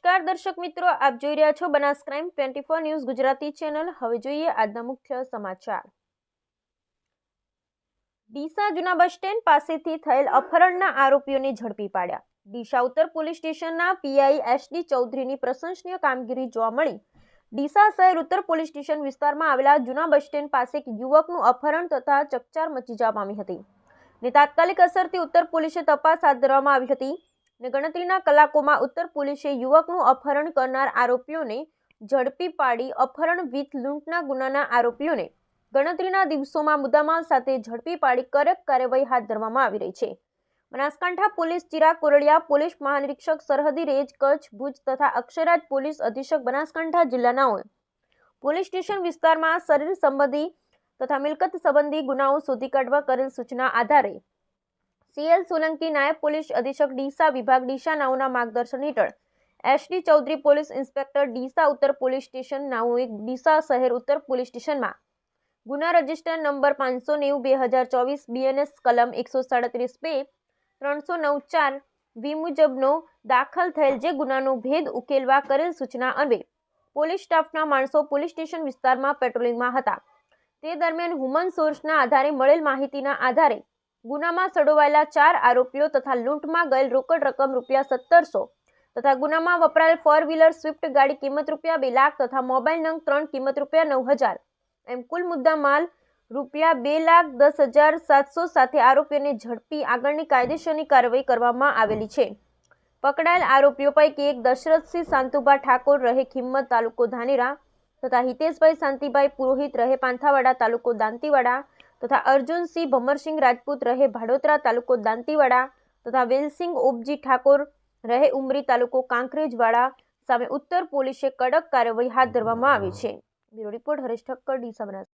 નમસ્કાર દર્શક મિત્રો, આપ જોઈ રહ્યા છો Banas crime 24 news Gujarati channel. હવે જોઈએ આજના મુખ્ય સમાચાર। ડીસા જૂના બસ સ્ટેન્ડ પાસેથી થયેલ અપહરણના આરોપીઓને ઝડપી પાડ્યા। ડીસા ઉત્તર પોલીસ સ્ટેશનના પીઆઈ એસડી ચૌધરીની પ્રશંસનીય કામગીરી જોવા મળી। ડીસા શહેર ઉત્તર પોલીસ સ્ટેશન વિસ્તારમાં આવેલા જૂના બસ સ્ટેન્ડ પાસે એક યુવકનું અપહરણ તથા ચકચાર મચી જવા પામી હતી ને તાત્કાલિક અસરથી ઉત્તર પોલીસે તપાસ હાથ ધરવામાં આવી હતી ને ગણતરીના કલાકોમાં ઉત્તર પોલીસે યુવકનું અપહરણ કરનાર આરોપીઓને ઝડપી પાડી અપહરણ વિથ લૂંટના ગુનાના આરોપીઓને ગણતરીના દિવસોમાં મુદ્દામાલ સાથે ઝડપી પાડી કડક કાર્યવાહી હાથ ધરવામાં આવી રહી છે। બનાસકાંઠા પોલીસ ચિરાગ કોરડિયા, પોલીસ મહાનિરીક્ષક સરહદી રેન્જ કચ્છ ભુજ તથા અક્ષયરાજ પોલીસ અધિક્ષક બનાસકાંઠા જિલ્લાનાઓએ પોલીસ સ્ટેશન વિસ્તારમાં શરીર સંબંધી તથા મિલકત સંબંધી ગુનાઓ શોધી કાઢવા કરેલ સૂચના આધારે સીએલ સોલંકી નાયબ પોલીસ અધિક્ષક ડીસા વિભાગ ડીસા નાઓના માર્ગદર્શન હેઠળ SD Chaudhary police inspector Deesa ઉત્તર પોલીસ સ્ટેશન નાઓએ ડીસા શહેર ઉત્તર પોલીસ સ્ટેશનમાં ગુના રજિસ્ટર નંબર 590/2024 બીએનએસ કલમ 137(2) 309(4) વી મુજબનો દાખલ થયેલ જે ગુનાનો ભેદ ઉકેલવા કરેલ સૂચના અન્વયે પોલીસ સ્ટાફના માણસો પોલીસ સ્ટેશન વિસ્તારમાં પેટ્રોલિંગમાં હતા। તે દરમિયાન હ્યુમન સોર્સના આધારે મળેલ માહિતીના આધારે ગુનામાં સંડોવાયેલા 4 આરોપીઓ તથા લૂંટમાં ગયેલ રોકડ રકમ ₹1700 તથા ગુનામાં વપરાયેલ 4 વ્હીલર સ્વિફ્ટ ગાડી કિંમત ₹2 લાખ તથા મોબાઈલ નંગ 3 કિંમત ₹9000 એમ કુલ મુદ્દા માલ ₹2,10,700 સાથે આરોપીઓને ઝડપી આગળની કાયદેસરની કાર્યવાહી કરવામાં આવેલી છે। પકડાયેલ આરોપીઓ પૈકી એક દશરથસિંહ શાંતુભા ઠાકોર રહે ખિંમત તાલુકો ધાનેરા તથા હિતેશભાઈ શાંતિભાઈ પુરોહિત રહે પાંથાવાડા તાલુકો દાંતીવાડા તથા અર્જુનસિંહ ભમરસિંહ રાજપૂત રહે ભાડોદરા તાલુકો દાંતીવાડા તથા વેલસિંહ ઓબજી ઠાકોર રહે ઉમરી તાલુકો કાંકરેજવાડા સામે ઉત્તર પોલીસે કડક કાર્યવાહી હાથ ધરવામાં આવી છે। Bureau report Haresh Thakkar, Deesa Banas.